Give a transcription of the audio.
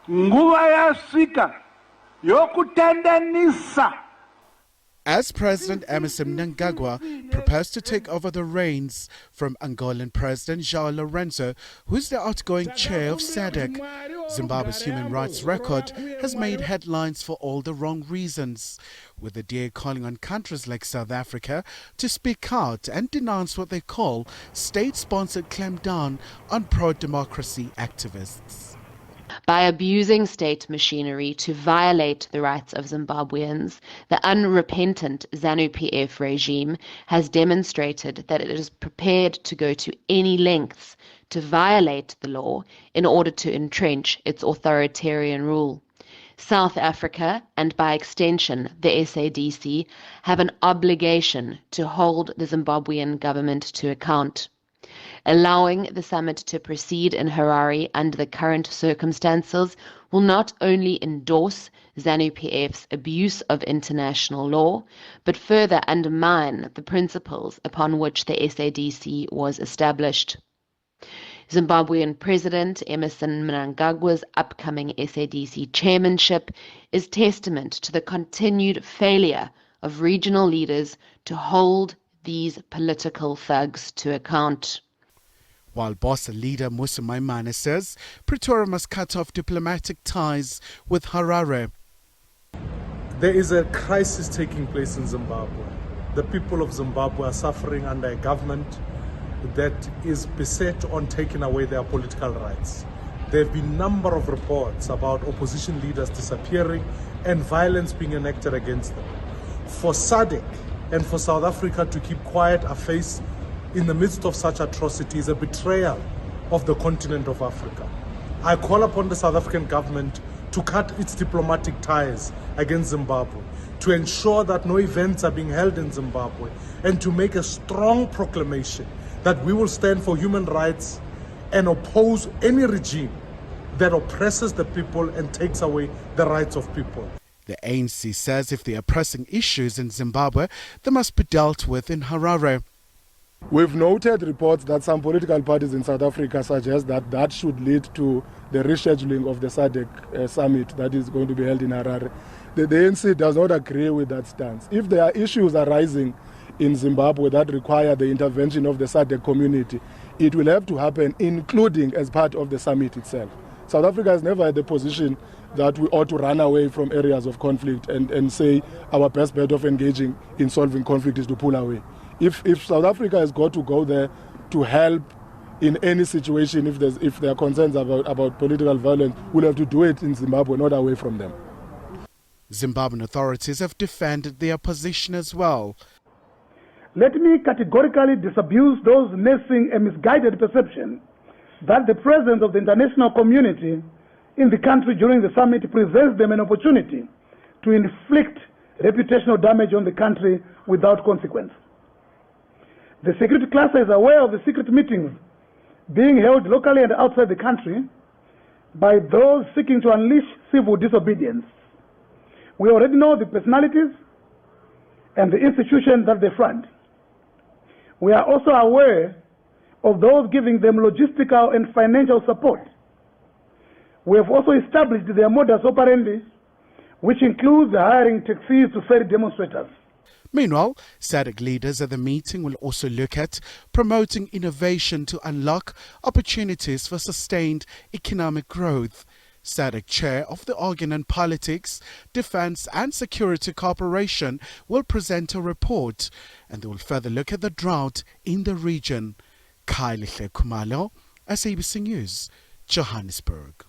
nguva yasvika yokutendenisa. As President Mmusi Maimane prepares to take over the reins from Angolan President João Lorenzo, who's the outgoing chair of SADC, Zimbabwe's human rights record has made headlines for all the wrong reasons, with the DA calling on countries like South Africa to speak out and denounce what they call state-sponsored clampdown on pro-democracy activists. By abusing state machinery to violate the rights of Zimbabweans, the unrepentant ZANU-PF regime has demonstrated that it is prepared to go to any lengths to violate the law in order to entrench its authoritarian rule. South Africa, and by extension the SADC, have an obligation to hold the Zimbabwean government to account. Allowing the summit to proceed in Harare under the current circumstances will not only endorse ZANU-PF's abuse of international law, but further undermine the principles upon which the SADC was established. Zimbabwean President Mmusi Mnangagwa's upcoming SADC chairmanship is testament to the continued failure of regional leaders to hold these political thugs to account. While boss leader Mmusi Maimane says Pretoria must cut off diplomatic ties with Harare. There is a crisis taking place in Zimbabwe. The people of Zimbabwe are suffering under a government that is beset on taking away their political rights. There have been a number of reports about opposition leaders disappearing and violence being enacted against them. For SADC and for South Africa to keep quiet a face in the midst of such atrocities, a betrayal of the continent of Africa. I call upon the South African government to cut its diplomatic ties against Zimbabwe, to ensure that no events are being held in Zimbabwe, and to make a strong proclamation that we will stand for human rights and oppose any regime that oppresses the people and takes away the rights of people. The ANC says if there are pressing issues in Zimbabwe, they must be dealt with in Harare. We've noted reports that some political parties in South Africa suggest that that should lead to the rescheduling of the SADC summit that is going to be held in Harare. The ANC does not agree with that stance. If there are issues arising in Zimbabwe that require the intervention of the SADC community, it will have to happen, including as part of the summit itself. South Africa has never had the position that we ought to run away from areas of conflict and say our best bet of engaging in solving conflict is to pull away. If South Africa has got to go there to help in any situation, if there are concerns about political violence, we'll have to do it in Zimbabwe, not away from them. Zimbabwean authorities have defended their position as well. Let me categorically disabuse those nursing a misguided perception that the presence of the international community in the country during the summit presents them an opportunity to inflict reputational damage on the country without consequence. The security cluster is aware of the secret meetings being held locally and outside the country by those seeking to unleash civil disobedience. We already know the personalities and the institutions that they front. We are also aware of those giving them logistical and financial support. We have also established their modus operandi, which includes hiring taxis to ferry demonstrators. Meanwhile, SADC leaders at the meeting will also look at promoting innovation to unlock opportunities for sustained economic growth. SADC chair of the Organ and Politics, Defence and Security Corporation will present a report, and they will further look at the drought in the region. Khayelihle, Khumalo, SABC News, Johannesburg.